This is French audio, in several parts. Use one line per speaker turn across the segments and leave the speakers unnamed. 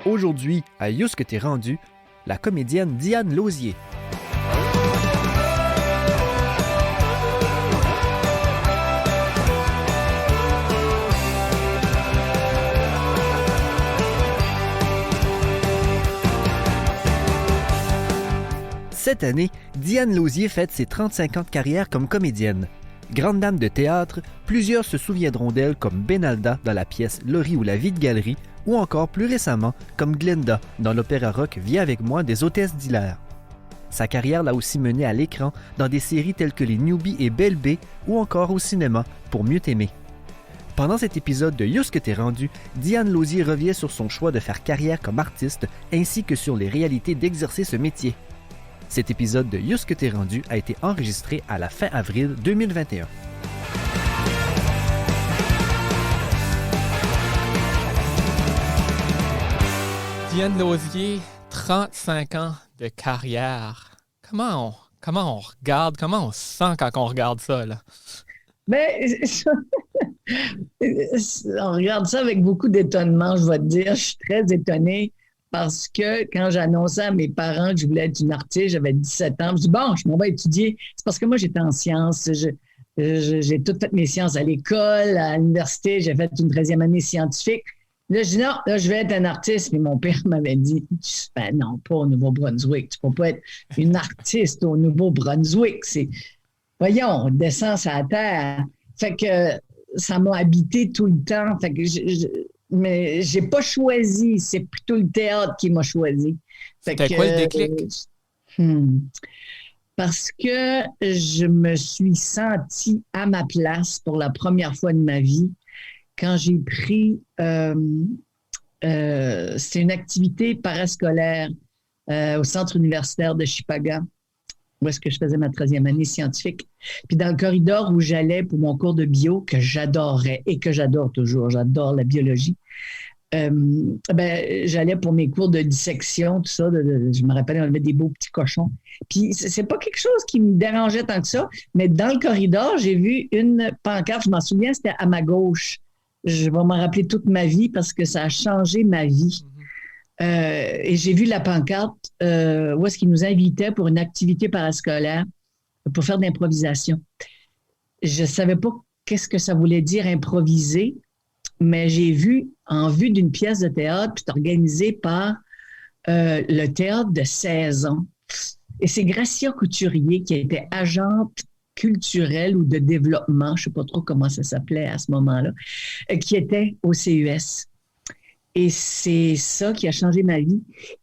Aujourd'hui, à You ce que t'es rendu, la comédienne Diane Lauzier. Cette année, Diane Lauzier fête ses 35 ans de carrière comme comédienne. Grande dame de théâtre, plusieurs se souviendront d'elle comme Benalda dans la pièce Laurie ou la vie de galerie, ou encore plus récemment comme Glinda dans l'opéra rock Viens avec moi des hôtesses d'Hilaire. Sa carrière l'a aussi menée à l'écran dans des séries telles que Les Newbies et Belle B ou encore au cinéma pour Mieux t'aimer. Pendant cet épisode de You ce que t'es rendu, Diane Lauzier revient sur son choix de faire carrière comme artiste ainsi que sur les réalités d'exercer ce métier. Cet épisode de You ce que t'es rendu a été enregistré à la fin avril 2021.
Diane Lauzier, 35 ans de carrière. Comment on regarde, comment on se sent quand on regarde ça, là?
On regarde ça avec beaucoup d'étonnement, je vais te dire. Je suis très étonnée parce que quand j'annonçais à mes parents que je voulais être une artiste, j'avais 17 ans, je me dis bon, je m'en vais étudier. C'est parce que moi, j'étais en sciences. J'ai toutes fait mes sciences à l'école, à l'université. J'ai fait une 13e année scientifique. Là, je dis non, là, je vais être un artiste. Mais mon père m'avait dit, ben non, pas au Nouveau-Brunswick. Tu ne peux pas être une artiste au Nouveau-Brunswick. Voyons, on descend sur la terre. Fait que ça m'a habité tout le temps. Fait que mais j'ai pas choisi. C'est plutôt le théâtre qui m'a choisi.
C'était quoi le déclic?
Parce que je me suis sentie à ma place pour la première fois de ma vie quand j'ai pris... c'était une activité parascolaire au centre universitaire de Chipaga, où est-ce que je faisais ma 13e année scientifique. Puis dans le corridor où j'allais pour mon cours de bio, que j'adorais et que j'adore toujours, j'adore la biologie, j'allais pour mes cours de dissection, tout ça. Je me rappelle, on avait des beaux petits cochons. Puis c'est pas quelque chose qui me dérangeait tant que ça, mais dans le corridor, j'ai vu une pancarte, je m'en souviens, c'était à ma gauche. Je vais m'en rappeler toute ma vie parce que ça a changé ma vie. Et j'ai vu la pancarte où est-ce qu'ils nous invitaient pour une activité parascolaire pour faire de l'improvisation. Je ne savais pas qu'est-ce que ça voulait dire improviser, mais j'ai vu en vue d'une pièce de théâtre puis organisée par le théâtre de 16 ans. Et c'est Gracia Couturier qui était agente culturelle ou de développement, je ne sais pas trop comment ça s'appelait à ce moment-là, qui était au CES. Et c'est ça qui a changé ma vie.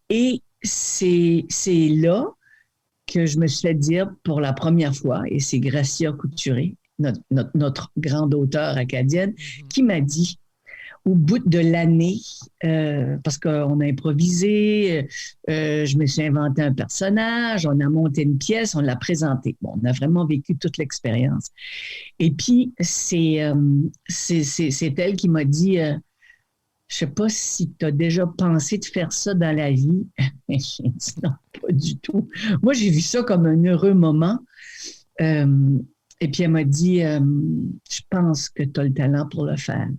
Et c'est là que je me suis fait dire pour la première fois, et c'est Gracia Couturier, notre grande auteure acadienne, qui m'a dit, au bout de l'année, parce qu'on a improvisé, je me suis inventé un personnage, on a monté une pièce, on l'a présenté. Bon, on a vraiment vécu toute l'expérience. Et puis, c'est elle qui m'a dit... je ne sais pas si tu as déjà pensé de faire ça dans la vie. J'ai dit non, pas du tout. Moi, j'ai vu ça comme un heureux moment. Et puis, elle m'a dit, je pense que tu as le talent pour le faire.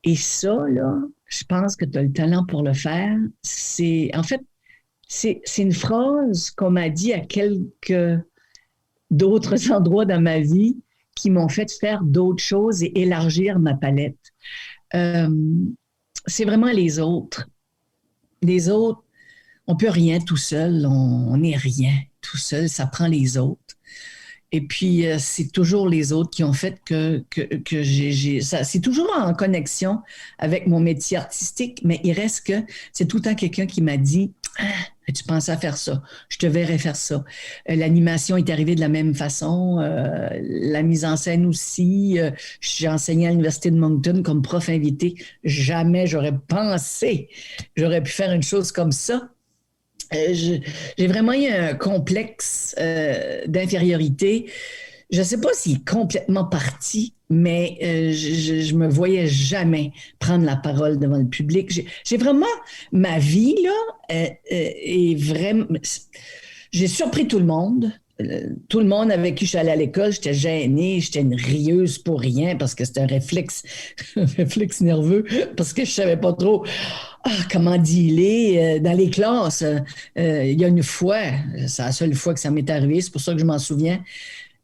Et ça, là, je pense que tu as le talent pour le faire. C'est une phrase qu'on m'a dit à quelques d'autres endroits dans ma vie qui m'ont fait faire d'autres choses et élargir ma palette. C'est vraiment les autres. Les autres, on ne peut rien tout seul, on n'est rien tout seul, ça prend les autres. Et puis, c'est toujours les autres qui ont fait que ça, c'est toujours en connexion avec mon métier artistique, mais il reste que c'est tout le temps quelqu'un qui m'a dit « Ah, tu pensais à faire ça, je te verrais faire ça. » L'animation est arrivée de la même façon, la mise en scène aussi. J'ai enseigné à l'Université de Moncton comme prof invité. Jamais j'aurais pensé j'aurais pu faire une chose comme ça. J'ai vraiment eu un complexe d'infériorité. Je ne sais pas s'il est complètement parti, mais je me voyais jamais prendre la parole devant le public. J'ai vraiment... Ma vie, là, est vraiment... J'ai surpris tout le monde. tout le monde avec qui je suis allée à l'école, j'étais gênée, j'étais une rieuse pour rien parce que c'était un réflexe, un réflexe nerveux, parce que je savais pas trop comment dealer dans les classes. Il y a une fois, c'est la seule fois que ça m'est arrivé, c'est pour ça que je m'en souviens,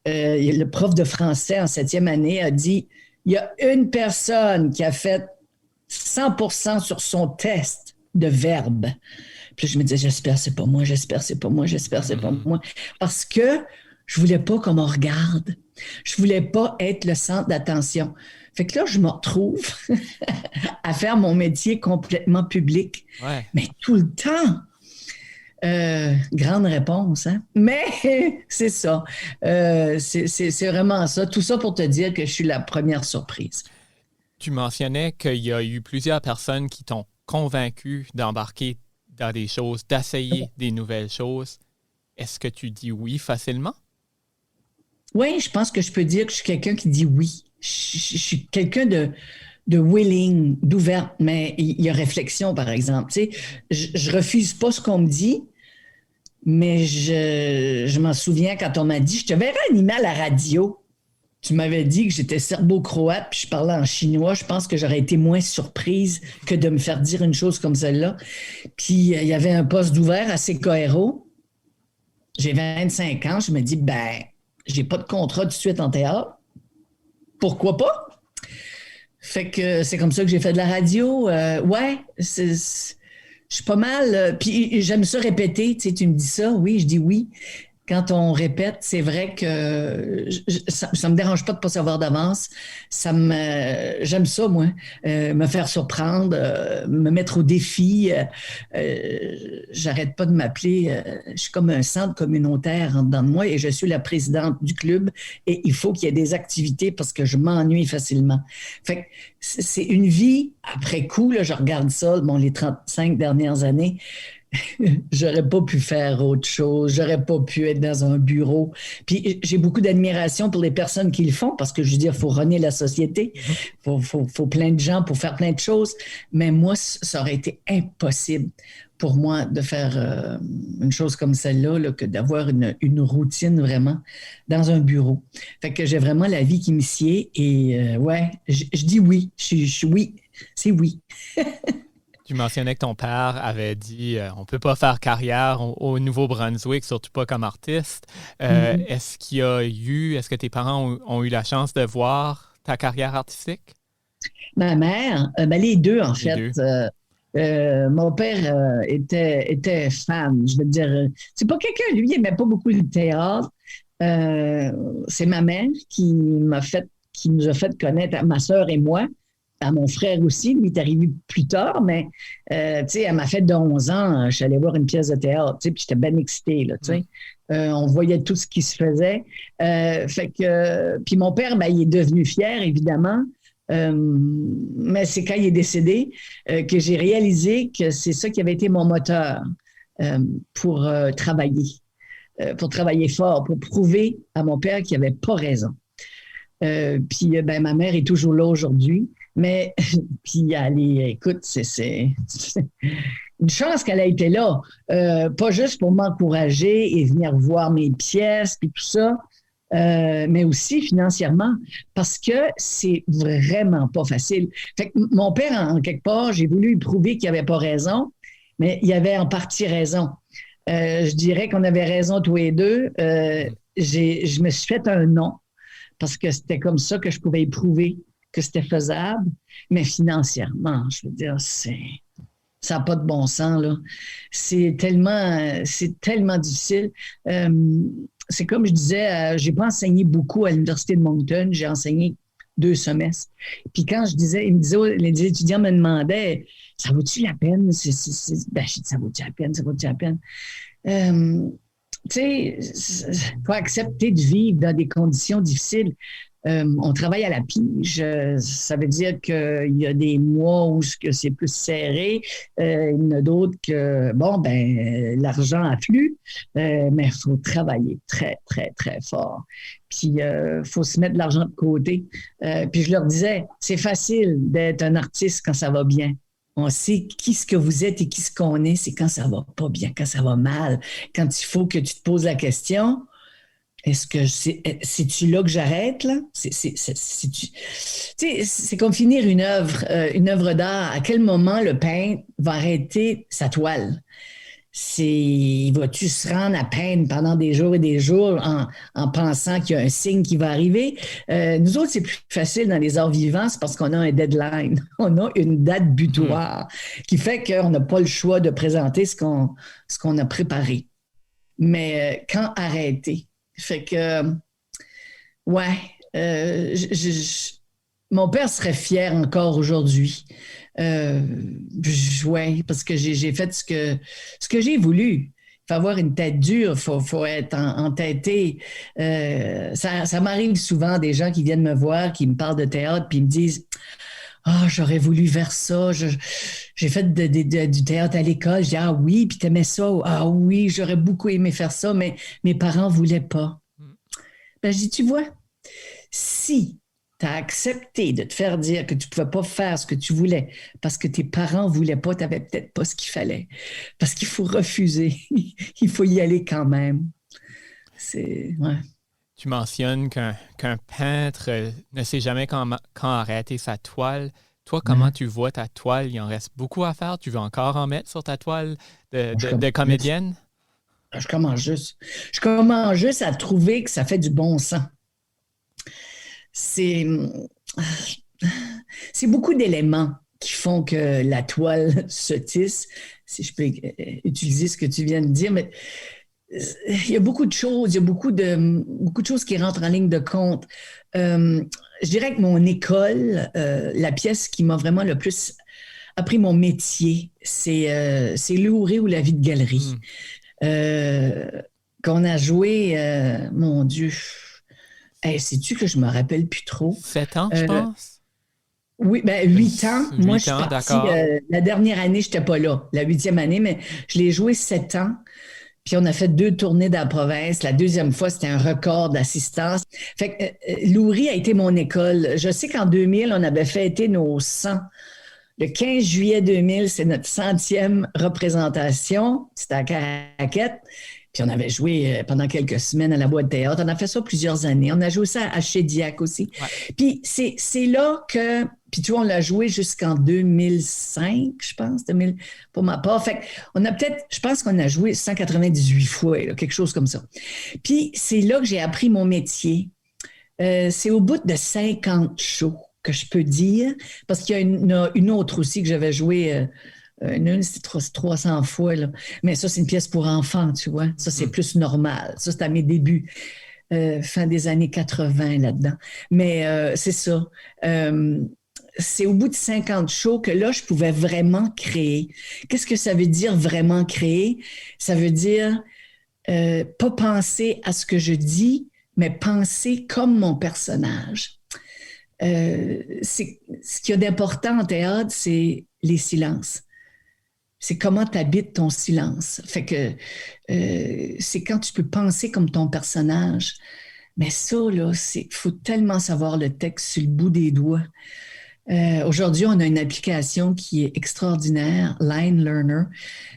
le prof de français en 7e année a dit, il y a une personne qui a fait 100% sur son test de verbe. Puis je me disais, j'espère c'est pas moi, j'espère c'est pas moi, j'espère c'est pas moi. Parce que je voulais pas qu'on me regarde. Je voulais pas être le centre d'attention. Fait que là, je me retrouve à faire mon métier complètement public.
Ouais.
Mais tout le temps. Grande réponse, hein? Mais c'est ça. C'est vraiment ça. Tout ça pour te dire que je suis la première surprise.
Tu mentionnais qu'il y a eu plusieurs personnes qui t'ont convaincu d'embarquer dans des choses, d'essayer des nouvelles choses. Est-ce que tu dis oui facilement?
Oui, je pense que je peux dire que je suis quelqu'un qui dit oui. Je suis quelqu'un de willing, d'ouverte, mais il y a réflexion, par exemple. Tu sais, je refuse pas ce qu'on me dit, mais je m'en souviens quand on m'a dit, je te verrais animer à la radio. Tu m'avais dit que j'étais serbo-croate puis je parlais en chinois. Je pense que j'aurais été moins surprise que de me faire dire une chose comme celle-là. Puis il y avait un poste d'ouvert à CKRO. J'ai 25 ans. Je me dis, j'ai pas de contrat tout de suite en théâtre. Pourquoi pas? Fait que c'est comme ça que j'ai fait de la radio. Je suis pas mal. Puis j'aime ça répéter. Tu sais, tu me dis ça. Oui, je dis oui. Quand on répète, c'est vrai que ça me dérange pas de pas savoir d'avance. J'aime ça, moi, me faire surprendre, me mettre au défi. J'arrête pas de m'appeler. Je suis comme un centre communautaire en dedans de moi et je suis la présidente du club et il faut qu'il y ait des activités parce que je m'ennuie facilement. Fait que c'est une vie après coup. Là, je regarde ça, les 35 dernières années. J'aurais pas pu faire autre chose, j'aurais pas pu être dans un bureau. Puis j'ai beaucoup d'admiration pour les personnes qui le font parce que je veux dire, il faut runner la société, faut plein de gens pour faire plein de choses. Mais moi, ça aurait été impossible pour moi de faire une chose comme celle-là, là, que d'avoir une routine vraiment dans un bureau. Fait que j'ai vraiment la vie qui me sied et je dis oui, oui, c'est oui.
Tu mentionnais que ton père avait dit on ne peut pas faire carrière au Nouveau-Brunswick, surtout pas comme artiste. Est-ce que tes parents ont eu la chance de voir ta carrière artistique?
Ma mère, les deux en fait. Mon père était fan. Je veux dire, c'est pas quelqu'un, lui, il n'aimait pas beaucoup le théâtre. C'est ma mère qui nous a fait connaître, ma sœur et moi. À mon frère aussi, lui est arrivé plus tard, mais elle m'a fait de 11 ans, je suis allée voir une pièce de théâtre, puis j'étais bien excitée, là, on voyait tout ce qui se faisait. Puis mon père, il est devenu fier, évidemment, mais c'est quand il est décédé que j'ai réalisé que c'est ça qui avait été mon moteur pour travailler fort, pour prouver à mon père qu'il n'avait pas raison. Puis ma mère est toujours là aujourd'hui. Mais, puis, écoute, c'est une chance qu'elle a été là. Pas juste pour m'encourager et venir voir mes pièces, puis tout ça, mais aussi financièrement, parce que c'est vraiment pas facile. Fait que mon père, en quelque part, j'ai voulu lui prouver qu'il n'avait pas raison, mais il avait en partie raison. Je dirais qu'on avait raison tous les deux. Je me suis fait un nom, parce que c'était comme ça que je pouvais prouver que c'était faisable, mais financièrement, je veux dire, ça n'a pas de bon sens, là. C'est tellement difficile. C'est comme je disais, j'ai pas enseigné beaucoup à l'Université de Moncton, j'ai enseigné 2 semestres. Puis quand les étudiants me demandaient, ça vaut-tu la peine? Je dis, ça vaut-tu la peine? Ça vaut-tu la peine? Tu sais, il faut accepter de vivre dans des conditions difficiles. On travaille à la pige. Ça veut dire qu'il y a des mois où c'est plus serré. Il y en a d'autres que, l'argent afflue, mais il faut travailler très, très, très fort. Puis, il faut se mettre de l'argent de côté. Puis, je leur disais, c'est facile d'être un artiste quand ça va bien. On sait qui ce que vous êtes et qui ce qu'on est, c'est quand ça va pas bien, quand ça va mal, quand il faut que tu te poses la question. C'est-tu là que j'arrête, là? C'est comme finir une œuvre d'art. À quel moment le peintre va arrêter sa toile? Vas-tu se rendre à peindre pendant des jours et des jours en pensant qu'il y a un signe qui va arriver? Nous autres, c'est plus facile dans les arts vivants, c'est parce qu'on a un deadline. On a une date butoir qui fait qu'on n'a pas le choix de présenter ce qu'on a préparé. Mais quand arrêter? Fait que, ouais, mon père serait fier encore aujourd'hui. Ouais, parce que j'ai fait ce que j'ai voulu. Il faut avoir une tête dure, faut être entêté. Ça m'arrive souvent des gens qui viennent me voir, qui me parlent de théâtre, puis ils me disent j'aurais voulu faire ça. J'ai fait du théâtre à l'école. Je dis ah oui, puis t'aimais ça. Ah oui, j'aurais beaucoup aimé faire ça, mais mes parents voulaient pas. Ben, je dis, tu vois, si tu as accepté de te faire dire que tu ne pouvais pas faire ce que tu voulais parce que tes parents ne voulaient pas, tu n'avais peut-être pas ce qu'il fallait. Parce qu'il faut refuser. Il faut y aller quand même. Ouais.
Tu mentionnes qu'un peintre ne sait jamais quand arrêter sa toile. Toi, comment tu vois ta toile? Il en reste beaucoup à faire. Tu veux encore en mettre sur ta toile de comédienne?
Je commence juste à trouver que ça fait du bon sens. C'est beaucoup d'éléments qui font que la toile se tisse, si je peux utiliser ce que tu viens de dire, mais il y a beaucoup de choses, il y a beaucoup de choses qui rentrent en ligne de compte. Je dirais que mon école, la pièce qui m'a vraiment le plus appris mon métier, c'est Louré ou la vie de galerie. Qu'on a joué, mon Dieu, sais-tu que je me rappelle plus trop?
7 ans, je pense?
Oui, 8 ans. Moi, je suis partie, la dernière année, je n'étais pas là, la 8e année, mais je l'ai joué 7 ans. Puis on a fait 2 tournées dans la province. La deuxième fois, c'était un record d'assistance. Fait que Louré a été mon école. Je sais qu'en 2000, on avait fêté nos 100. Le 15 juillet 2000, c'est notre 100e représentation. C'était à Caraquette. Puis on avait joué pendant quelques semaines à la boîte de théâtre. On a fait ça plusieurs années. On a joué ça à Chédiac aussi. Ouais. Puis c'est là que... Puis tu vois, on l'a joué jusqu'en 2005, je pense, pour ma part. Fait on a peut-être... Je pense qu'on a joué 198 fois, là, quelque chose comme ça. Puis c'est là que j'ai appris mon métier. C'est au bout de 50 shows que je peux dire, parce qu'il y a une autre aussi que j'avais jouée... c'était 300 fois, là. Mais ça, c'est une pièce pour enfants, tu vois. Ça, c'est plus normal. Ça, c'est à mes débuts, fin des années 80 là-dedans. Mais c'est ça. C'est au bout de 50 shows que là, je pouvais vraiment créer. Qu'est-ce que ça veut dire vraiment créer? Ça veut dire pas penser à ce que je dis, mais penser comme mon personnage. Ce qu'il y a d'important en théâtre, c'est les silences. C'est comment tu habites ton silence. Fait que c'est quand tu peux penser comme ton personnage. Mais ça, là, faut tellement savoir le texte sur le bout des doigts. Aujourd'hui, on a une application qui est extraordinaire, Line Learner,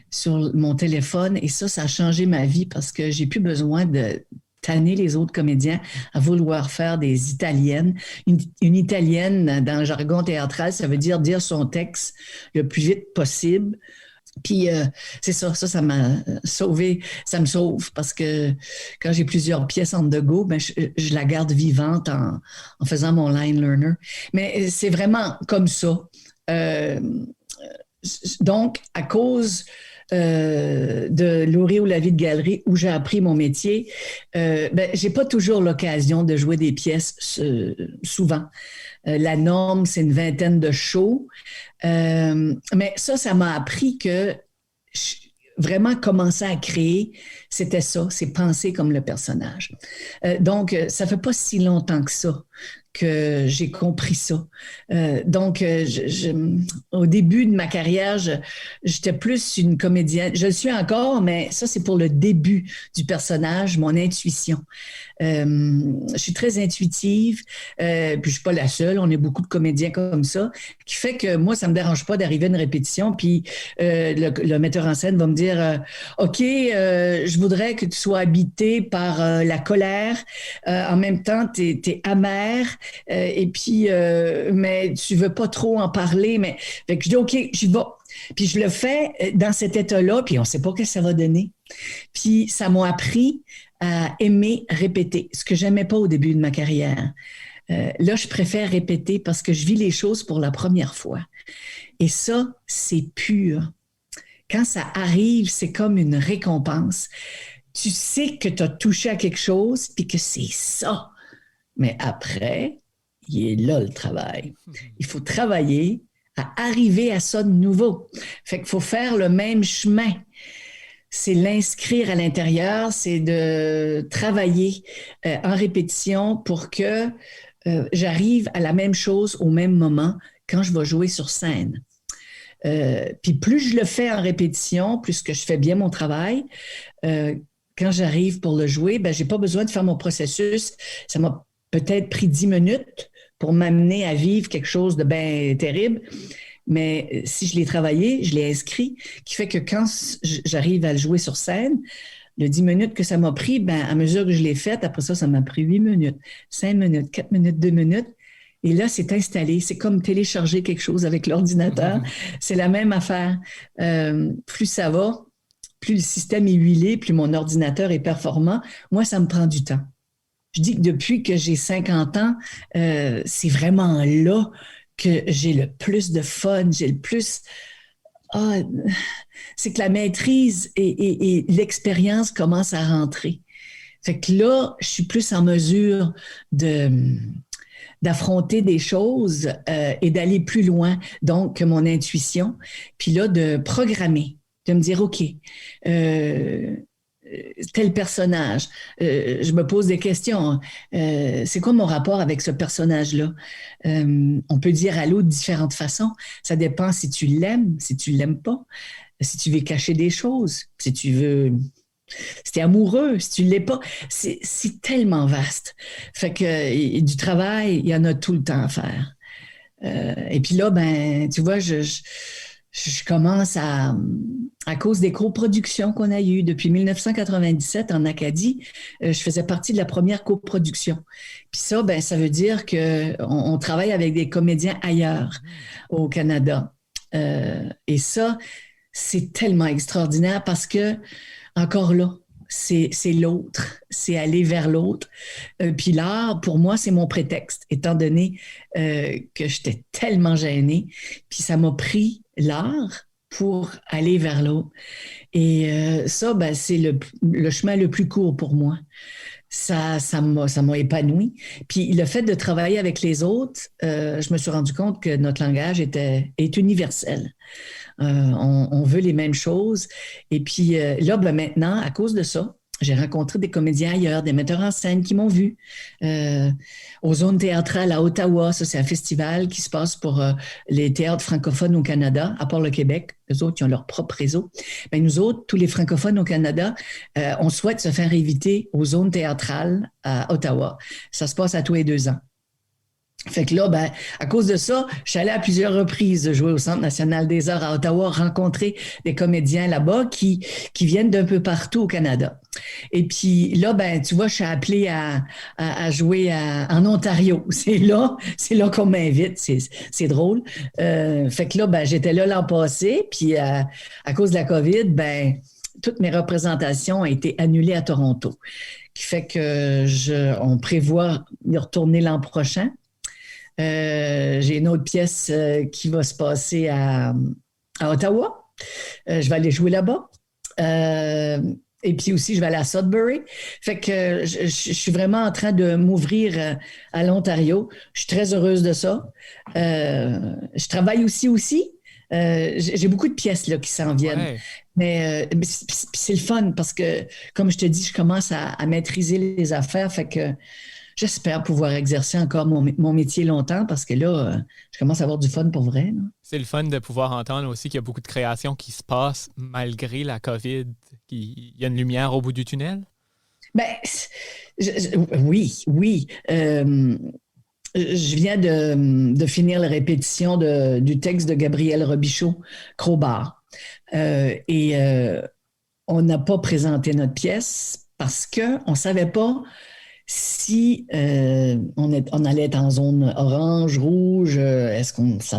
sur mon téléphone. Et ça a changé ma vie parce que j'ai plus besoin de tanner les autres comédiens à vouloir faire des italiennes. Une italienne, dans le jargon théâtral, ça veut dire son texte le plus vite possible. Puis c'est ça m'a sauvé, ça me sauve parce que quand j'ai plusieurs pièces on the go, je la garde vivante en faisant mon line learner. Mais c'est vraiment comme ça. Donc, à cause de Louré ou la vie de galerie où j'ai appris mon métier, j'ai pas toujours l'occasion de jouer des pièces souvent. La norme, c'est une 20aine de shows. Mais ça m'a appris que vraiment commencer à créer, c'était ça, c'est penser comme le personnage. Donc, ça fait pas si longtemps que ça que j'ai compris ça. Donc, au début de ma carrière, j'étais plus une comédienne. Je le suis encore, mais ça, c'est pour le début du personnage, mon intuition. Je suis très intuitive, puis je suis pas la seule. On est beaucoup de comédiens comme ça, qui fait que moi, ça me dérange pas d'arriver à une répétition, puis le metteur en scène va me dire OK, je voudrais que tu sois habité par la colère. En même temps, t'es amer, et puis mais tu veux pas trop en parler. Mais fait que je dis OK, j'y vais. Puis je le fais dans cet état-là, puis on sait pas ce que ça va donner. Puis ça m'a appris à aimer répéter, ce que j'aimais pas au début de ma carrière. Là, je préfère répéter parce que je vis les choses pour la première fois. Et ça, c'est pur. Quand ça arrive, c'est comme une récompense. Tu sais que tu as touché à quelque chose puis que c'est ça. Mais après, il est là le travail. Il faut travailler à arriver à ça de nouveau. Fait qu'il faut faire le même chemin. C'est l'inscrire à l'intérieur, c'est de travailler en répétition pour que j'arrive à la même chose au même moment quand je vais jouer sur scène. Puis plus je le fais en répétition, plus que je fais bien mon travail, quand j'arrive pour le jouer, ben j'ai pas besoin de faire mon processus. Ça m'a peut-être pris 10 minutes pour m'amener à vivre quelque chose de bien terrible. Mais si je l'ai travaillé, je l'ai inscrit, qui fait que quand j'arrive à le jouer sur scène, le 10 minutes que ça m'a pris, ben, à mesure que je l'ai fait, après ça m'a pris 8 minutes, 5 minutes, 4 minutes, 2 minutes. Et là, c'est installé. C'est comme télécharger quelque chose avec l'ordinateur. C'est la même affaire. Plus ça va, plus le système est huilé, plus mon ordinateur est performant. Moi, ça me prend du temps. Je dis que depuis que j'ai 50 ans, c'est vraiment là que j'ai le plus de fun, j'ai le plus... c'est que la maîtrise et l'expérience commencent à rentrer. Fait que là, je suis plus en mesure d'affronter des choses et d'aller plus loin, donc, que mon intuition. Puis là, de programmer, de me dire, OK, tel personnage, je me pose des questions. C'est quoi mon rapport avec ce personnage-là? On peut dire allô de différentes façons. Ça dépend si tu l'aimes, si tu l'aimes pas, si tu veux cacher des choses, si tu veux... Si tu es amoureux, si tu ne l'es pas, c'est tellement vaste. Fait que du travail, il y en a tout le temps à faire. Et puis là, ben, tu vois, je commence à cause des coproductions qu'on a eues depuis 1997 en Acadie, je faisais partie de la première coproduction. Puis ça, ben, ça veut dire qu'on travaille avec des comédiens ailleurs au Canada. Et ça, c'est tellement extraordinaire parce que, encore là, c'est l'autre, c'est aller vers l'autre. Puis l'art, pour moi, c'est mon prétexte, étant donné que j'étais tellement gênée. Puis ça m'a pris l'art pour aller vers l'autre. Et ça, ben, c'est le chemin le plus court pour moi. Ça m'a épanoui. Puis le fait de travailler avec les autres, je me suis rendu compte que notre langage est universel. On veut les mêmes choses. Et puis là, ben maintenant, à cause de ça, j'ai rencontré des comédiens ailleurs, des metteurs en scène qui m'ont vu aux zones théâtrales à Ottawa. Ça, c'est un festival qui se passe pour les théâtres francophones au Canada, à part le Québec. Eux autres, ils ont leur propre réseau. Mais nous autres, tous les francophones au Canada, on souhaite se faire inviter aux zones théâtrales à Ottawa. Ça se passe à tous les 2 ans. Fait que là, ben, à cause de ça, je suis allée à plusieurs reprises jouer au Centre national des arts à Ottawa, rencontrer des comédiens là-bas qui viennent d'un peu partout au Canada. Et puis là, ben, tu vois, je suis appelée à jouer en Ontario. C'est là qu'on m'invite. C'est drôle. Fait que là, ben, j'étais là l'an passé, puis à cause de la COVID, ben, toutes mes représentations ont été annulées à Toronto. Qui fait que on prévoit y retourner l'an prochain. J'ai une autre pièce qui va se passer à Ottawa. Je vais aller jouer là-bas. Et puis aussi, je vais aller à Sudbury. Fait que je suis vraiment en train de m'ouvrir à l'Ontario. Je suis très heureuse de ça. Je travaille aussi. J'ai beaucoup de pièces là, qui s'en viennent. Ouais. Mais c'est le fun parce que, comme je te dis, je commence à maîtriser les affaires. Fait que j'espère pouvoir exercer encore mon métier longtemps parce que là, je commence à avoir du fun pour vrai. Là.
C'est le fun de pouvoir entendre aussi qu'il y a beaucoup de créations qui se passent malgré la COVID. Il y a une lumière au bout du tunnel?
Ben, oui. Je viens de finir la répétition du texte de Gabriel Robichaud, Crowbar. On n'a pas présenté notre pièce parce qu'on ne savait pas si on allait être en zone orange, rouge, est-ce que ça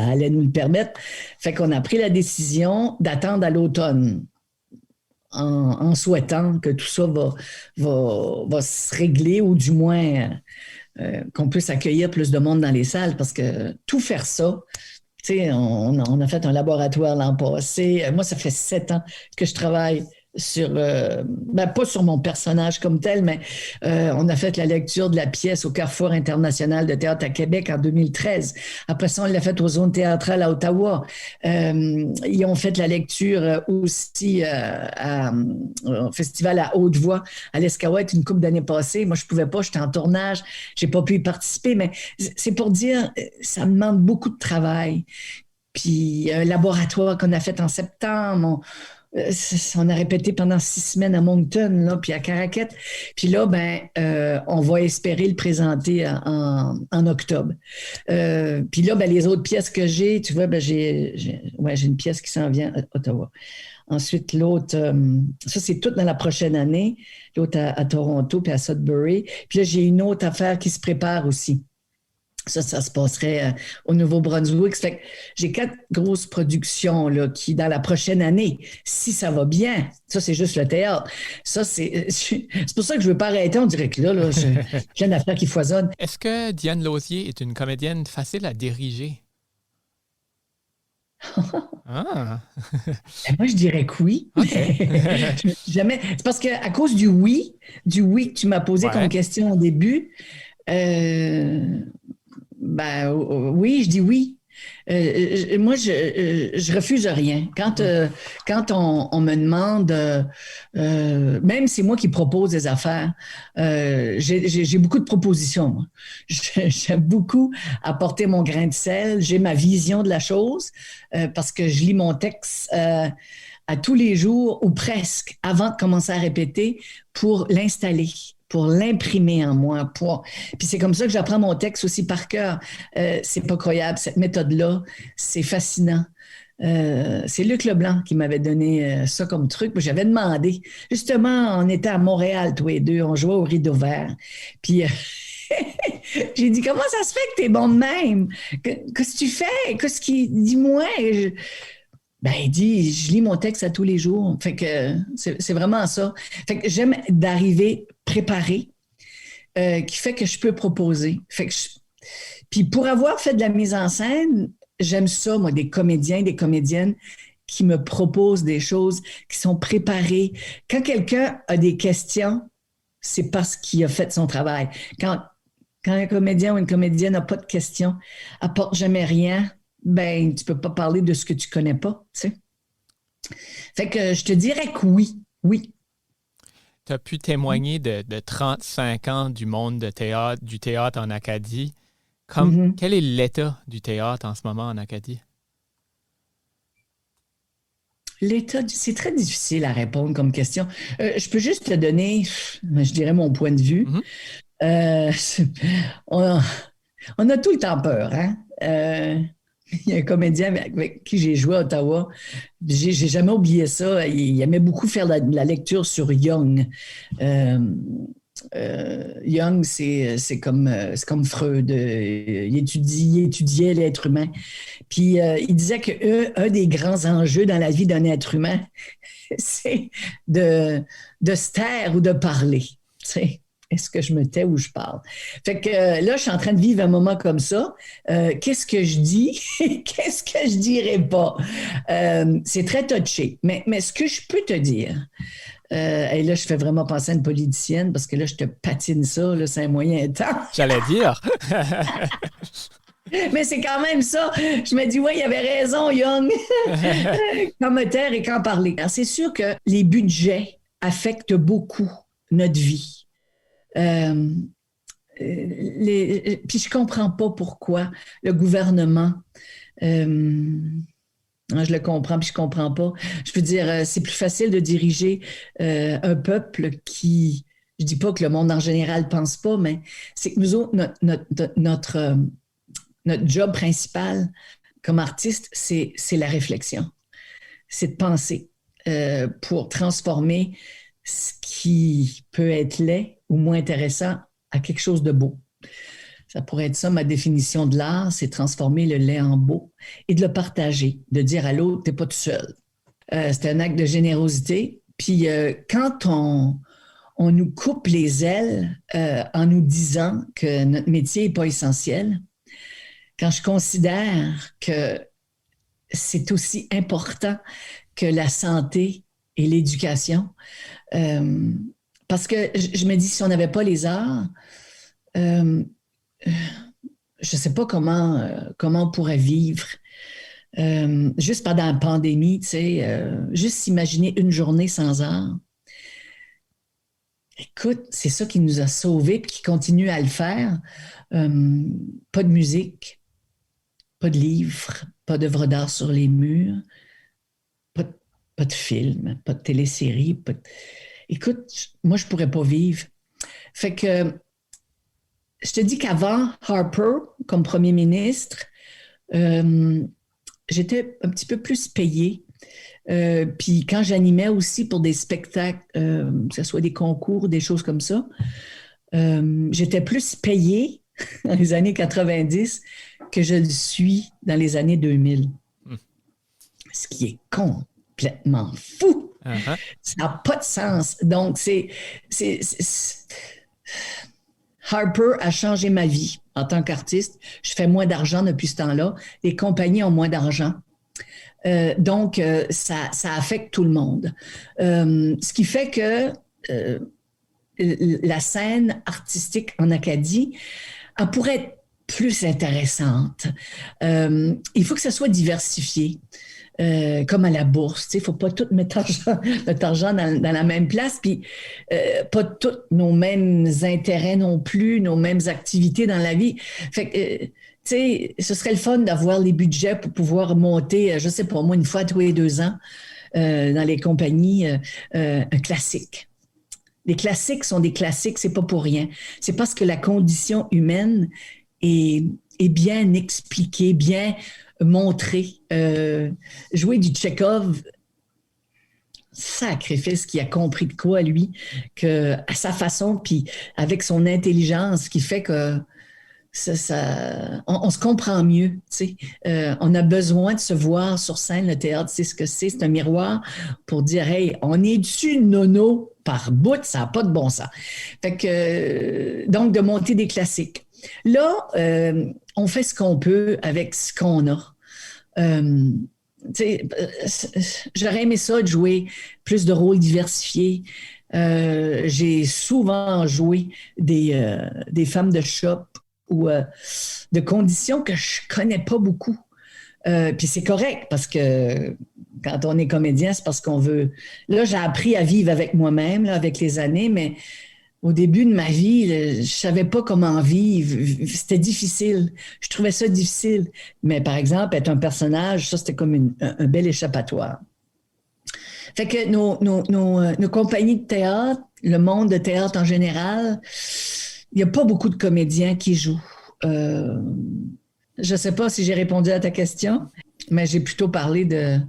allait nous le permettre? Fait qu'on a pris la décision d'attendre à l'automne en souhaitant que tout ça va se régler ou du moins qu'on puisse accueillir plus de monde dans les salles parce que tout faire ça, tu sais, on a fait un laboratoire l'an passé. Moi, ça fait 7 ans que je travaille sur, pas sur mon personnage comme tel, mais on a fait la lecture de la pièce au Carrefour international de théâtre à Québec en 2013. Après ça, on l'a fait aux zones théâtrales à Ottawa. Ils ont fait la lecture aussi au festival à Haute-Voix à l'Escaouette une couple d'années passées. Moi, je pouvais pas, j'étais en tournage, j'ai pas pu y participer, mais c'est pour dire, ça me demande beaucoup de travail. Puis un laboratoire qu'on a fait en septembre, on a répété pendant 6 semaines à Moncton, là, puis à Caraquette. Puis là, on va espérer le présenter en octobre. Puis là, les autres pièces que j'ai, tu vois, j'ai une pièce qui s'en vient à Ottawa. Ensuite, l'autre, ça, c'est tout dans la prochaine année. L'autre à Toronto, puis à Sudbury. Puis là, j'ai une autre affaire qui se prépare aussi. Ça se passerait au Nouveau-Brunswick. Fait que j'ai 4 grosses productions là, qui, dans la prochaine année, si ça va bien, ça, c'est juste le théâtre. Ça, c'est pour ça que je ne veux pas arrêter. On dirait que là j'ai une affaire qui foisonne.
Est-ce que Diane Lauzier est une comédienne facile à diriger?
Ah. Moi, je dirais que oui.
Okay.
Jamais. C'est parce qu'à cause du oui que tu m'as posé comme question au début, oui, je dis oui. Moi, je refuse rien. Quand on me demande, même c'est moi qui propose des affaires, j'ai beaucoup de propositions. Moi. J'aime beaucoup apporter mon grain de sel. J'ai ma vision de la chose parce que je lis mon texte à tous les jours ou presque avant de commencer à répéter pour l'installer, pour l'imprimer en moi. Puis c'est comme ça que j'apprends mon texte aussi par cœur. C'est pas croyable, cette méthode-là. C'est fascinant. C'est Luc Leblanc qui m'avait donné ça comme truc. J'avais demandé. Justement, on était à Montréal, tous les deux. On jouait au Rideau Vert. Puis j'ai dit, comment ça se fait que t'es bon de même? Qu'est-ce que tu fais? Qu'est-ce qui... Dis-moi. Il dit, je lis mon texte à tous les jours. Fait que c'est vraiment ça. Fait que j'aime d'arriver préparé, qui fait que je peux proposer. Puis pour avoir fait de la mise en scène, j'aime ça, moi, des comédiens, des comédiennes qui me proposent des choses, qui sont préparées. Quand quelqu'un a des questions, c'est parce qu'il a fait son travail. Quand un comédien ou une comédienne n'a pas de questions, apporte jamais rien, tu peux pas parler de ce que tu connais pas, tu sais. Fait que je te dirais que oui.
Tu as pu témoigner de 35 ans du monde du théâtre en Acadie. Quel est l'état du théâtre en ce moment en Acadie?
L'état, c'est très difficile à répondre comme question. Je peux juste te donner, je dirais, mon point de vue. On a tout le temps peur, hein? Il y a un comédien avec qui j'ai joué à Ottawa. J'ai jamais oublié ça. Il aimait beaucoup faire la lecture sur Jung. Jung, c'est comme Freud. Il étudiait l'être humain. Puis il disait qu'un des grands enjeux dans la vie d'un être humain, c'est de se taire ou de parler. Tu sais. Est-ce que je me tais ou je parle? Fait que là, je suis en train de vivre un moment comme ça. Qu'est-ce que je dis? Qu'est-ce que je dirais pas? C'est très touché. Mais ce que je peux te dire, et là, je fais vraiment penser à une politicienne parce que là, je te patine ça, là, c'est un moyen temps.
J'allais dire.
Mais c'est quand même ça. Je me dis, il avait raison, Young. Quand me taire et quand parler. Alors, c'est sûr que les budgets affectent beaucoup notre vie. puis je comprends pas pourquoi le gouvernement, je le comprends puis je comprends pas. Je veux dire, c'est plus facile de diriger un peuple qui, je dis pas que le monde en général pense pas, mais c'est que nous autres, notre job principal comme artiste, c'est la réflexion, c'est de penser pour transformer ce qui peut être laid ou moins intéressant à quelque chose de beau. Ça pourrait être ça, ma définition de l'art, c'est transformer le laid en beau et de le partager, de dire à l'autre, t'es pas tout seul. C'est un acte de générosité. Puis quand on nous coupe les ailes en nous disant que notre métier n'est pas essentiel, quand je considère que c'est aussi important que la santé et l'éducation, parce que je me dis, si on n'avait pas les arts, je ne sais pas comment on pourrait vivre. Juste pendant la pandémie, tu sais, juste imaginer une journée sans art. Écoute, c'est ça qui nous a sauvés et qui continue à le faire. Pas de musique, pas de livres, pas d'œuvres d'art sur les murs, pas de films, pas de téléséries. Écoute, moi, je ne pourrais pas vivre. Fait que je te dis qu'avant Harper, comme premier ministre, j'étais un petit peu plus payée. Puis quand j'animais aussi pour des spectacles, que ce soit des concours, des choses comme ça, j'étais plus payée dans les années 90 que je le suis dans les années 2000. Ce qui est complètement fou. Uh-huh. Ça n'a pas de sens. Donc, Harper a changé ma vie en tant qu'artiste. Je fais moins d'argent depuis ce temps-là. Les compagnies ont moins d'argent. Donc, ça affecte tout le monde. Ce qui fait que la scène artistique en Acadie, elle pourrait être plus intéressante. Il faut que ça soit diversifié. Comme à la bourse, il ne faut pas tout mettre notre argent dans la même place, puis pas tous nos mêmes intérêts non plus, nos mêmes activités dans la vie. Fait que, tu sais, ce serait le fun d'avoir les budgets pour pouvoir monter, je ne sais pas, moi, une fois tous les 2 ans, dans les compagnies, un classique. Les classiques sont des classiques, c'est pas pour rien. C'est parce que la condition humaine est bien expliquée, bien montré. Jouer du Tchekhov, sacrifice qui a compris de quoi, lui, que à sa façon, puis avec son intelligence, qui fait que on se comprend mieux. Tu sais. On a besoin de se voir sur scène. Le théâtre, c'est ce que c'est un miroir pour dire, hey, on est dessus nono par bout, ça n'a pas de bon sens. Fait que, donc, de monter des classiques. Là, on fait ce qu'on peut avec ce qu'on a. J'aurais aimé ça de jouer plus de rôles diversifiés. J'ai souvent joué des femmes de shop ou de conditions que je connais pas beaucoup. Puis c'est correct parce que quand on est comédien, c'est parce qu'on veut... Là, j'ai appris à vivre avec moi-même, là, avec les années, mais au début de ma vie, je ne savais pas comment vivre. C'était difficile. Je trouvais ça difficile. Mais par exemple, être un personnage, ça, c'était comme un bel échappatoire. Fait que nos compagnies de théâtre, le monde de théâtre en général, il n'y a pas beaucoup de comédiens qui jouent. Je ne sais pas si j'ai répondu à ta question, mais j'ai plutôt parlé de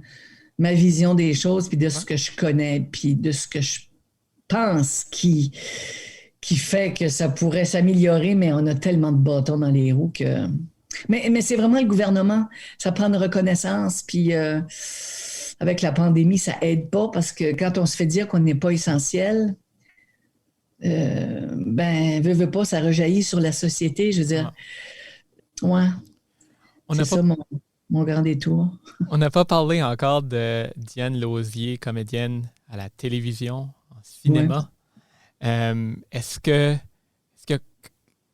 ma vision des choses, puis de ce que je connais, puis de ce que je pense qui fait que ça pourrait s'améliorer, mais on a tellement de bâtons dans les roues que... Mais c'est vraiment le gouvernement. Ça prend une reconnaissance, puis avec la pandémie, ça aide pas, parce que quand on se fait dire qu'on n'est pas essentiel, veut pas, ça rejaillit sur la société. Je veux dire, ouais, c'est ça mon grand détour.
On n'a pas parlé encore de Diane Lauzier, comédienne à la télévision, en cinéma. Ouais. Est-ce qu'il y a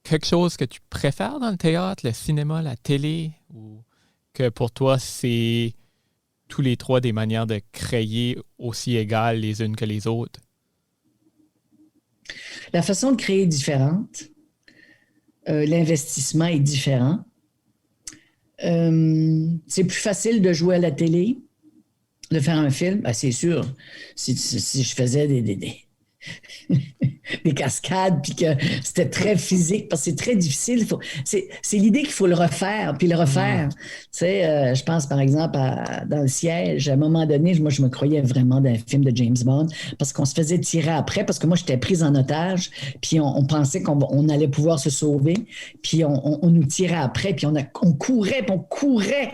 quelque chose que tu préfères dans le théâtre, le cinéma, la télé, ou que pour toi, c'est tous les trois des manières de créer aussi égales les unes que les autres?
La façon de créer est différente. l'investissement est différent. C'est plus facile de jouer à la télé, de faire un film. Ben, c'est sûr, si je faisais des cascades, puis que c'était très physique, parce que c'est très difficile. C'est l'idée qu'il faut le refaire, puis le refaire. Tu sais, je pense, par exemple, dans Le Siège, à un moment donné, moi, je me croyais vraiment d'un film de James Bond, parce qu'on se faisait tirer après, parce que moi, j'étais prise en otage, puis on pensait qu'on allait pouvoir se sauver, puis on nous tirait après, puis on courait, puis on courait.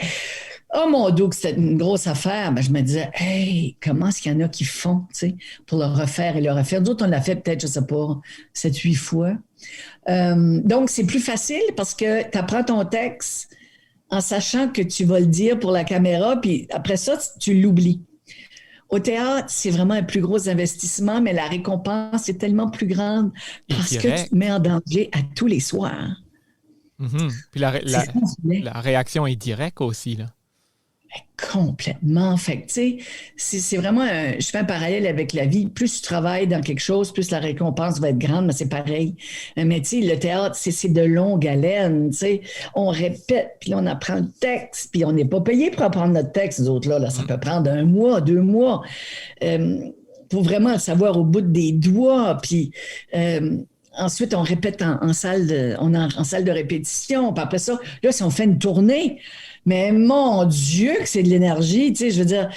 Oh mon Dieu, que c'était une grosse affaire. Ben, je me disais, hey, comment est-ce qu'il y en a qui font, tu sais, pour le refaire et le refaire? D'autres, on l'a fait peut-être, je ne sais pas, 7-8 fois. Donc, c'est plus facile parce que tu apprends ton texte en sachant que tu vas le dire pour la caméra, puis après ça, tu l'oublies. Au théâtre, c'est vraiment un plus gros investissement, mais la récompense est tellement plus grande parce que tu te mets en danger à tous les soirs.
Mm-hmm. Puis la réaction est directe aussi, là.
Complètement. Fait que, tu sais, c'est vraiment je fais un parallèle avec la vie. Plus tu travailles dans quelque chose, plus la récompense va être grande, mais c'est pareil. Mais tu sais, le théâtre, c'est de longue haleine, tu sais. On répète, puis là, on apprend le texte, puis on n'est pas payé pour apprendre notre texte, nous autres, là. Ça peut prendre 1 mois, 2 mois, pour vraiment le savoir au bout des doigts, puis... ensuite, on répète en salle de répétition. Puis après ça, là, si on fait une tournée, mais mon Dieu que c'est de l'énergie, tu sais, je veux dire,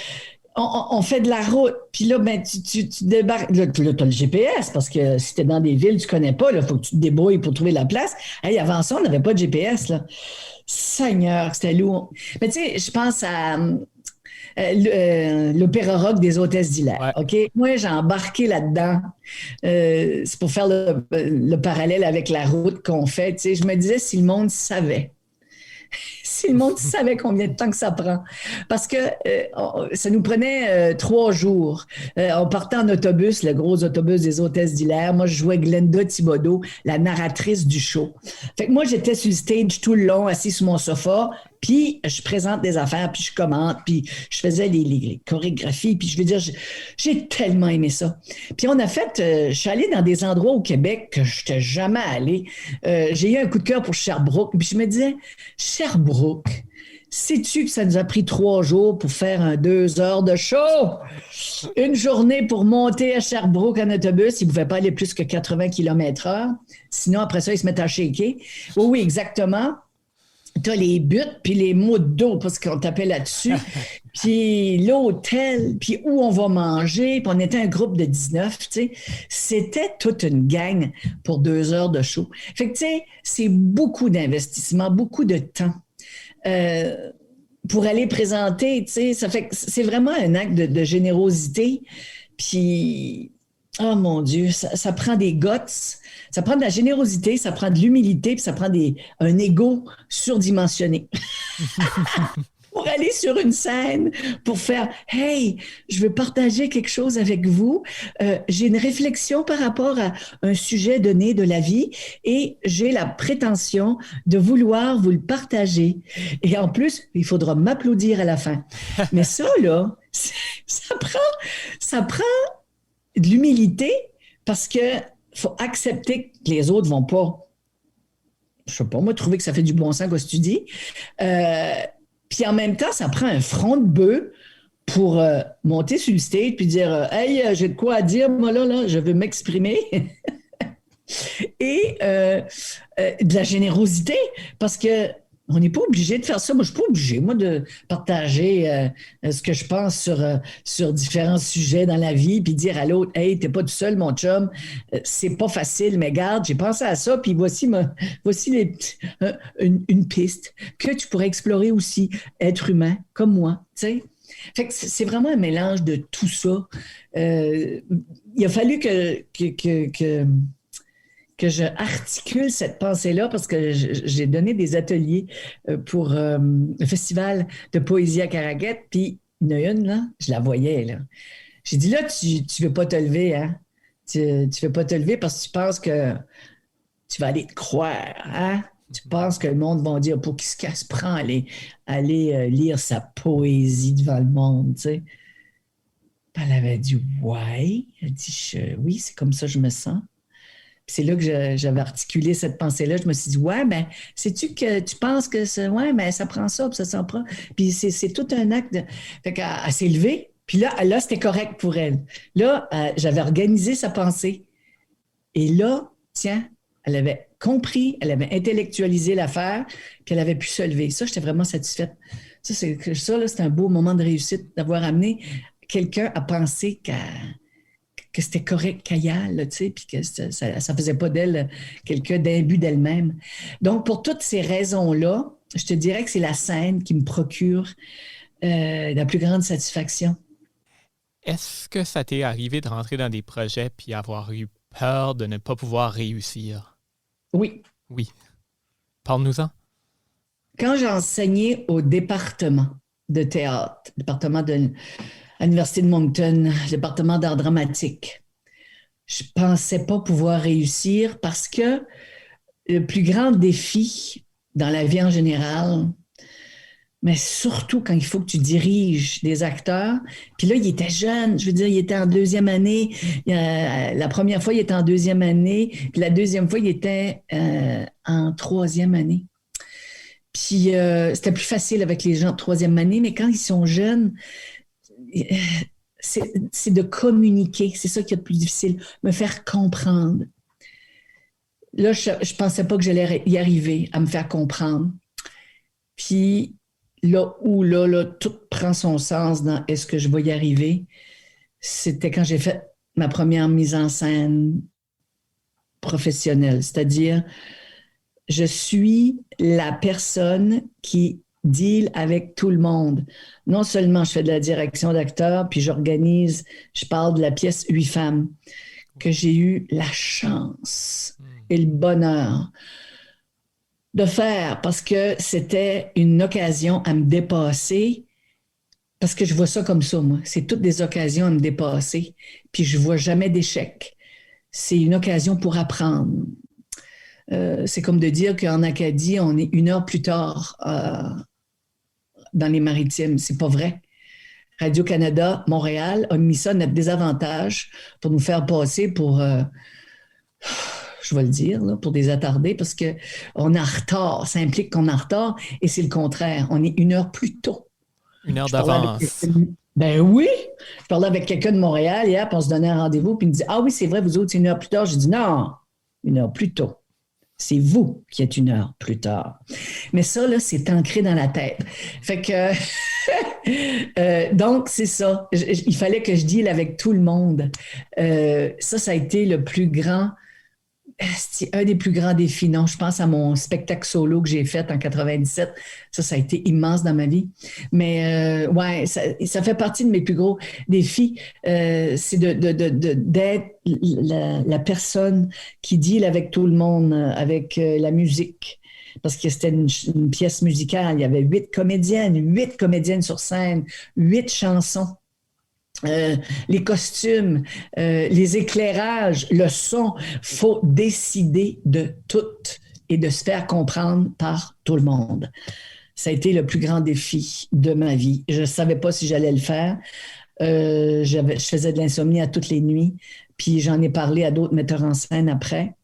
on fait de la route, puis là, ben, tu débarques, là, tu as le GPS, parce que si tu es dans des villes que tu connais pas, il faut que tu te débrouilles pour trouver la place. Hey, avant ça, on n'avait pas de GPS, là. Seigneur, c'était lourd. Mais tu sais, je pense à... l'opéra rock des Hôtesses d'Hilaire. Ouais. OK? Moi, j'ai embarqué là-dedans. C'est pour faire le parallèle avec la route qu'on fait. Tu sais, je me disais, si le monde savait. Si le monde savait combien de temps que ça prend. Parce que ça nous prenait 3 jours. On partait en autobus, le gros autobus des Hôtesses d'Hilaire. Moi, je jouais Glenda Thibodeau, la narratrice du show. Fait que moi, j'étais sur le stage tout le long, assis sur mon sofa, puis je présente des affaires, puis je commente, puis je faisais les chorégraphies, puis je veux dire, j'ai tellement aimé ça. Puis on a fait, je suis allée dans des endroits au Québec que je n'étais jamais allée. J'ai eu un coup de cœur pour Sherbrooke, puis je me disais, Sherbrooke, sais-tu que ça nous a pris 3 jours pour faire 2 heures de show? Une journée pour monter à Sherbrooke en autobus. Ils ne pouvaient pas aller plus que 80 km/h. Sinon, après ça, ils se mettent à shaker. Oui, exactement. Tu as les buts, puis les mots d'eau, parce qu'on tapait là-dessus. Puis l'hôtel, puis où on va manger. Puis on était un groupe de 19, tu sais. C'était toute une gang pour 2 heures de show. Fait que, tu sais, c'est beaucoup d'investissement, beaucoup de temps. Pour aller présenter, tu sais, ça fait que c'est vraiment un acte de générosité. Puis, oh mon Dieu, ça prend des guts, ça prend de la générosité, ça prend de l'humilité, puis ça prend un ego surdimensionné. Pour aller sur une scène, pour faire « Hey, je veux partager quelque chose avec vous. J'ai une réflexion par rapport à un sujet donné de la vie et j'ai la prétention de vouloir vous le partager. Et en plus, il faudra m'applaudir à la fin. » Mais ça, là, ça prend de l'humilité parce que faut accepter que les autres vont pas, je sais pas, moi, trouver que ça fait du bon sens, quoi, ce que tu dis. Puis en même temps, ça prend un front de bœuf pour monter sur le stage puis dire « Hey, j'ai de quoi à dire, moi, là, je veux m'exprimer. » Et de la générosité, parce que on n'est pas obligé de faire ça. Moi, je ne suis pas obligé, moi, de partager ce que je pense sur différents sujets dans la vie, puis dire à l'autre, « Hey, t'es pas tout seul, mon chum. C'est pas facile, mais garde, j'ai pensé à ça, puis voici une piste que tu pourrais explorer aussi, être humain, comme moi. » Tu sais? Fait que c'est vraiment un mélange de tout ça. Il a fallu que je articule cette pensée-là parce que j'ai donné des ateliers pour le festival de poésie à Caraguette, puis il y en a une, là, je la voyais, là. J'ai dit, là, tu veux pas te lever, hein? Tu veux pas te lever parce que tu penses que tu vas aller te croire, hein? Tu penses que le monde va dire, pour qui se prend aller lire sa poésie devant le monde, tu sais? Elle avait dit, ouais. Elle dit, oui, c'est comme ça que je me sens. Puis c'est là que j'avais articulé cette pensée-là. Je me suis dit, ouais, ben, sais-tu que tu penses que ouais, mais ça prend ça, puis ça s'en prend. Puis c'est tout un acte de. Fait qu'elle s'est levée, puis là, c'était correct pour elle. Là, j'avais organisé sa pensée. Et là, tiens, elle avait compris, elle avait intellectualisé l'affaire, puis elle avait pu se lever. Ça, j'étais vraiment satisfaite. Ça, là, c'est un beau moment de réussite d'avoir amené quelqu'un à penser que c'était correct qu'elle y aille, tu sais, puis que ça ne faisait pas d'elle quelqu'un d'imbu d'elle-même. Donc, pour toutes ces raisons-là, je te dirais que c'est la scène qui me procure la plus grande satisfaction.
Est-ce que ça t'est arrivé de rentrer dans des projets puis avoir eu peur de ne pas pouvoir réussir?
Oui.
Oui. Parle-nous-en.
Quand j'ai enseigné au département de théâtre, département de l'Université de Moncton, département d'art dramatique, je ne pensais pas pouvoir réussir parce que le plus grand défi dans la vie en général, mais surtout quand il faut que tu diriges des acteurs. Puis là, il était jeune, je veux dire, il était en deuxième année. La première fois, il était en deuxième année. Puis la deuxième fois, il était en troisième année. Puis c'était plus facile avec les gens de troisième année, mais quand ils sont jeunes, c'est de communiquer. C'est ça qui est le plus difficile, me faire comprendre. Là, je ne pensais pas que j'allais y arriver à me faire comprendre. Puis là où tout prend son sens dans est-ce que je vais y arriver, c'était quand j'ai fait ma première mise en scène professionnelle. C'est-à-dire, je suis la personne qui deal avec tout le monde. Non seulement je fais de la direction d'acteurs, puis j'organise, je parle de la pièce 8 femmes, que j'ai eu la chance et le bonheur de faire parce que c'était une occasion à me dépasser, parce que je vois ça comme ça, moi. C'est toutes des occasions à me dépasser, puis je vois jamais d'échec. C'est une occasion pour apprendre. C'est comme de dire qu'en Acadie, on est 1 heure plus tard dans les Maritimes. C'est pas vrai. Radio-Canada, Montréal a mis ça à notre désavantage pour nous faire passer pour, je vais le dire, là, pour des attardés, parce qu'on est en retard. Ça implique qu'on est en retard, et c'est le contraire. On est 1 heure plus tôt.
1 heure d'avance.
Ben oui! Je parlais avec quelqu'un de Montréal hier, puis on se donnait un rendez-vous, puis il me dit « Ah oui, c'est vrai, vous autres, c'est 1 heure plus tard. » J'ai dit « Non, 1 heure plus tôt. C'est vous qui êtes 1 heure plus tard. » Mais ça, là, c'est ancré dans la tête. Fait que, donc, c'est ça. Il fallait que je deal avec tout le monde. Ça a été le plus grand, c'est un des plus grands défis. Non, je pense à mon spectacle solo que j'ai fait en 97. Ça a été immense dans ma vie. Mais ouais, ça fait partie de mes plus gros défis. C'est d'être la personne qui deal avec tout le monde, avec la musique. Parce que c'était une pièce musicale. Il y avait 8 comédiennes sur scène, 8 chansons. Les costumes, les éclairages, le son, faut décider de tout et de se faire comprendre par tout le monde. Ça a été le plus grand défi de ma vie. Je ne savais pas si j'allais le faire. Je faisais de l'insomnie à toutes les nuits, puis j'en ai parlé à d'autres metteurs en scène après.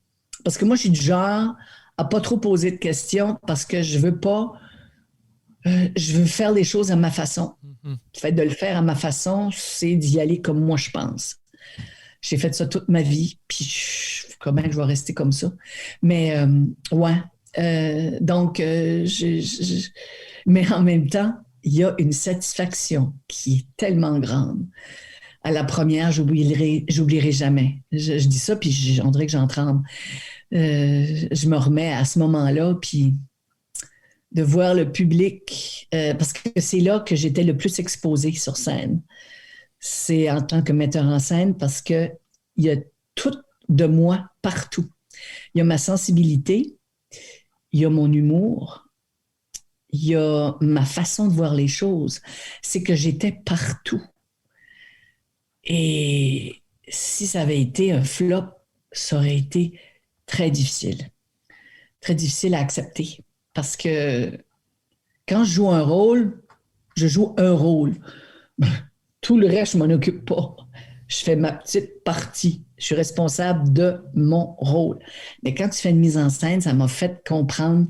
Parce que moi, je suis du genre à pas trop poser de questions parce que je veux pas... je veux faire les choses à ma façon. Le fait de le faire à ma façon, c'est d'y aller comme moi je pense. J'ai fait ça toute ma vie, puis comment je vais rester comme ça. Mais ouais. Donc, mais en même temps, il y a une satisfaction qui est tellement grande. À la première, j'oublierai jamais. Je dis ça, puis on dirait que j'en tremble. Je me remets à ce moment-là, puis de voir le public, parce que c'est là que j'étais le plus exposée sur scène. C'est en tant que metteur en scène parce qu'il y a tout de moi partout. Il y a ma sensibilité, il y a mon humour, il y a ma façon de voir les choses. C'est que j'étais partout. Et si ça avait été un flop, ça aurait été très difficile à accepter. Parce que quand je joue un rôle, je joue un rôle. Tout le reste, je m'en occupe pas. je fais ma petite partie. Je suis responsable de mon rôle. Mais quand tu fais une mise en scène, ça m'a fait comprendre,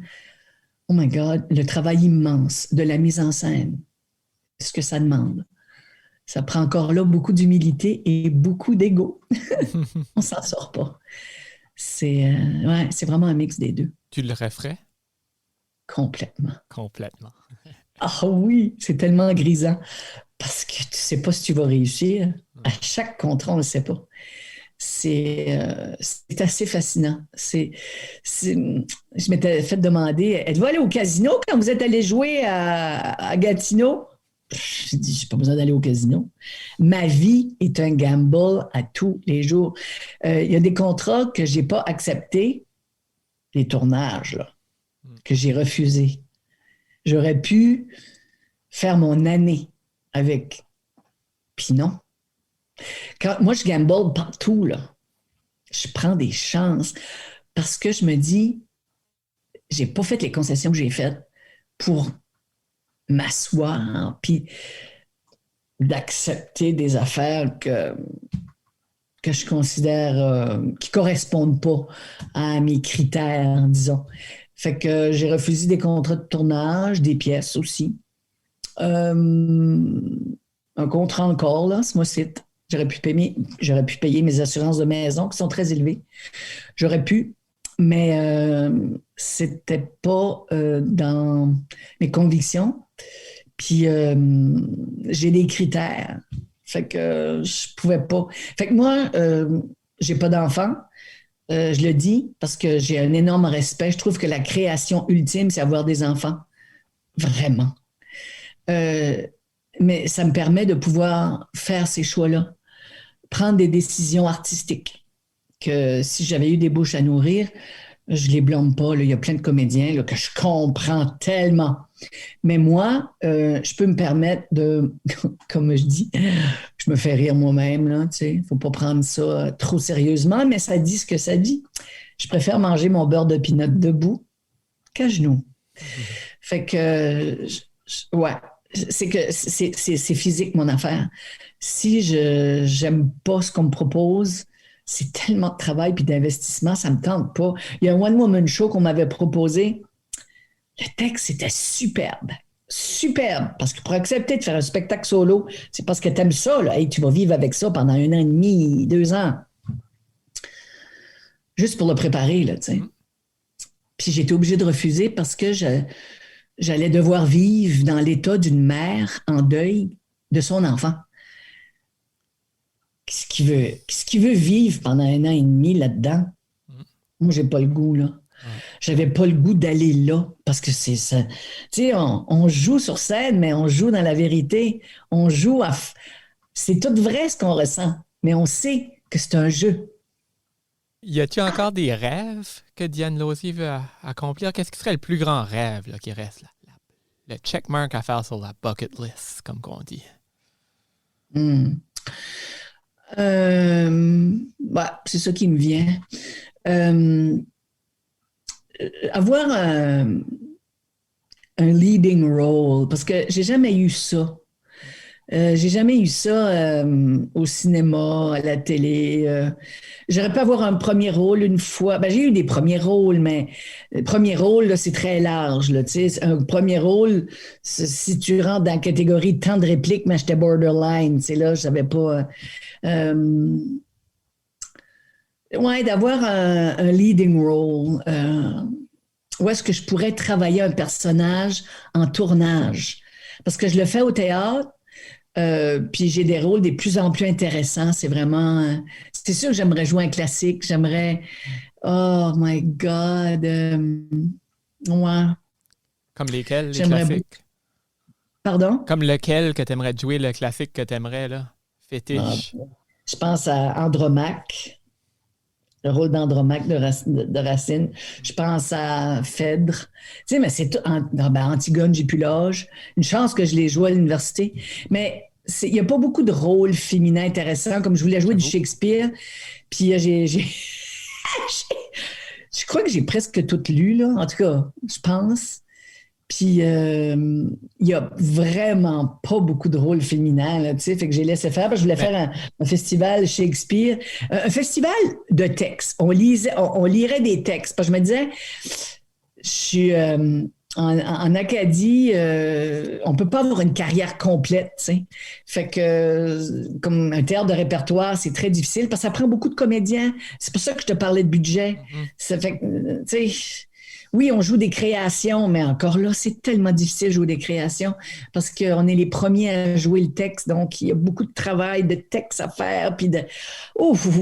oh my God, le travail immense de la mise en scène, ce que ça demande. Ça prend encore là beaucoup d'humilité et beaucoup d'ego. On s'en sort pas. C'est vraiment un mix des deux.
Tu le referais?
Complètement.
Complètement.
Ah oui, c'est tellement grisant parce que tu sais pas si tu vas réussir. À chaque contrat, on ne le sait pas. C'est assez fascinant. Je m'étais fait demander, êtes-vous allé au casino quand vous êtes allé jouer à Gatineau? J'ai dit, j'ai pas besoin d'aller au casino. Ma vie est un gamble à tous les jours. Il y a des contrats que j'ai pas acceptés, des tournages, là, que j'ai refusés. J'aurais pu faire mon année avec. Puis non. Moi, je gamble partout, là. Je prends des chances parce que je me dis, j'ai pas fait les concessions que j'ai faites pour m'asseoir puis d'accepter des affaires que je considère qui correspondent pas à mes critères, disons. Fait que j'ai refusé des contrats de tournage, des pièces aussi. Un contrat encore, là, ce mois-ci. J'aurais pu payer mes assurances de maison qui sont très élevées. J'aurais pu, mais c'était pas dans mes convictions. Puis j'ai des critères. Fait que je pouvais pas. Fait que moi, j'ai pas d'enfant. Je le dis parce que j'ai un énorme respect. Je trouve que la création ultime, c'est avoir des enfants. Vraiment. Mais ça me permet de pouvoir faire ces choix-là. Prendre des décisions artistiques. Que si j'avais eu des bouches à nourrir, je les blâme pas. Là. Il y a plein de comédiens là, que je comprends tellement. Mais moi, je peux me permettre de, comme je dis, je me fais rire moi-même. Il ne faut pas prendre ça trop sérieusement, mais ça dit ce que ça dit. Je préfère manger mon beurre de pinot debout qu'à genoux. Fait que, ouais, c'est physique mon affaire. Si je n'aime pas ce qu'on me propose, c'est tellement de travail puis d'investissement, ça ne me tente pas. Il y a un one-woman show qu'on m'avait proposé. Le texte, c'était superbe. Superbe. Parce que pour accepter de faire un spectacle solo, c'est parce que tu aimes ça. Là. Hey, tu vas vivre avec ça pendant 1 an et demi, 2 ans. Juste pour le préparer, là, tu sais. Puis j'étais obligée de refuser parce que j'allais devoir vivre dans l'état d'une mère en deuil de son enfant. Qu'est-ce qu'il veut vivre pendant 1 an et demi là-dedans? Moi, j'ai pas le goût, là. J'avais pas le goût d'aller là parce que c'est ça. Tu sais, on joue sur scène, mais on joue dans la vérité. On joue à. C'est tout vrai ce qu'on ressent, mais on sait que c'est un jeu.
Y a-t-il encore des rêves que Diane Lauzier veut accomplir? Qu'est-ce qui serait le plus grand rêve là, qui reste? Le checkmark à faire sur la bucket list, comme qu'on dit.
C'est ça qui me vient. Avoir un leading role, parce que j'ai jamais eu ça. J'ai jamais eu ça au cinéma, à la télé. J'aurais pu avoir un premier rôle une fois. Ben, j'ai eu des premiers rôles, mais le premier rôle, là, c'est très large. Là, un premier rôle, si tu rentres dans la catégorie de temps de réplique, mais j'étais borderline. Là, je savais pas... d'avoir un leading role. Où est-ce que je pourrais travailler un personnage en tournage? Parce que je le fais au théâtre, puis j'ai des rôles de plus en plus intéressants. C'est vraiment... c'est sûr que j'aimerais jouer un classique. J'aimerais... Oh my God! Ouais.
Comme lesquels, les classiques?
Pardon?
Comme lequel que tu aimerais jouer, le classique que tu aimerais, là? Fétiche.
Je pense à Andromaque. Le rôle d'Andromaque de Racine. Je pense à Phèdre. Tu sais, mais c'est tout. Antigone, j'ai plus l'âge. Une chance que je l'ai joué à l'université. Mais il n'y a pas beaucoup de rôles féminins intéressants. Comme je voulais jouer du Shakespeare. Puis je crois que j'ai presque tout lu, là. En tout cas, je pense. Puis, il n'y a vraiment pas beaucoup de rôles féminins, là, tu sais, fait que j'ai laissé faire, parce que je voulais faire un festival Shakespeare, un festival de textes. On lirait des textes, parce que je me disais, je suis en Acadie, on peut pas avoir une carrière complète, tu sais. Fait que, comme un théâtre de répertoire, c'est très difficile, parce que ça prend beaucoup de comédiens. C'est pour ça que je te parlais de budget. Ça fait que, tu sais... Oui, on joue des créations, mais encore là, c'est tellement difficile de jouer des créations parce qu'on est les premiers à jouer le texte, donc il y a beaucoup de travail, de texte à faire, puis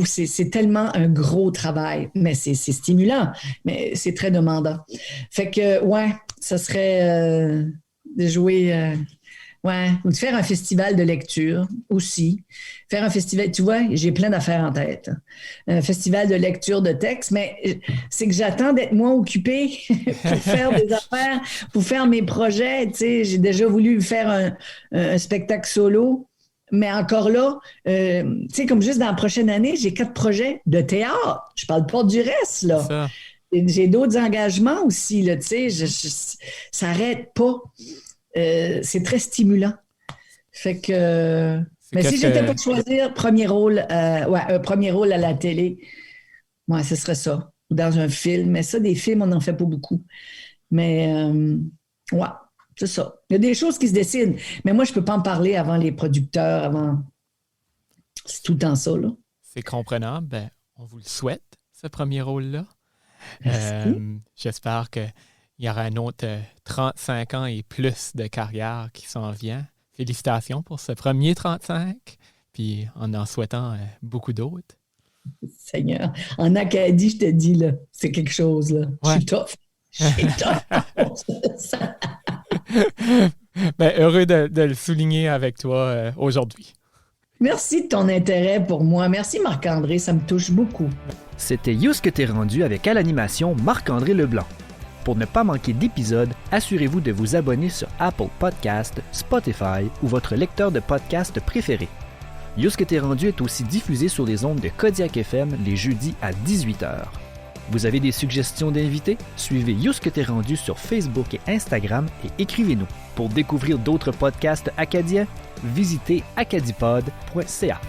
c'est tellement un gros travail, mais c'est stimulant, mais c'est très demandant. Fait que, ouais, ça serait de jouer... Ouais, ou de faire un festival de lecture aussi. Faire un festival, tu vois, j'ai plein d'affaires en tête. Un festival de lecture de texte, mais c'est que j'attends d'être moins occupée pour faire des affaires, pour faire mes projets. Tu sais, j'ai déjà voulu faire un spectacle solo, mais encore là, tu sais, comme juste dans la prochaine année, j'ai 4 projets de théâtre. Je parle pas du reste, là. Ça. J'ai d'autres engagements aussi, là, tu sais, ça n'arrête pas. C'est très stimulant. Fait que... Mais si j'étais pour choisir premier rôle à la télé, ouais, ce serait ça. Ou dans un film. Mais ça, des films, on n'en fait pas beaucoup. Mais, ouais, c'est ça. Il y a des choses qui se décident. Mais moi, je ne peux pas en parler avant les producteurs, avant... C'est tout le temps ça, là.
C'est comprenable. Ben, on vous le souhaite, ce premier rôle-là. J'espère que il y aura un autre 35 ans et plus de carrière qui s'en vient. Félicitations pour ce premier 35, puis en souhaitant beaucoup d'autres.
Seigneur, en Acadie, je te dis, là, c'est quelque chose, là. Ouais. Je suis tough.
Ben, heureux de le souligner avec toi aujourd'hui.
Merci de ton intérêt pour moi. Merci Marc-André, ça me touche beaucoup.
C'était You ce que t'es rendu avec à l'animation Marc-André Leblanc. Pour ne pas manquer d'épisodes, assurez-vous de vous abonner sur Apple Podcasts, Spotify ou votre lecteur de podcasts préféré. You ce que t'es rendu est aussi diffusé sur les ondes de Kodiak FM les jeudis à 18h. Vous avez des suggestions d'invités? Suivez You ce que t'es rendu sur Facebook et Instagram et écrivez-nous. Pour découvrir d'autres podcasts acadiens, visitez acadipod.ca.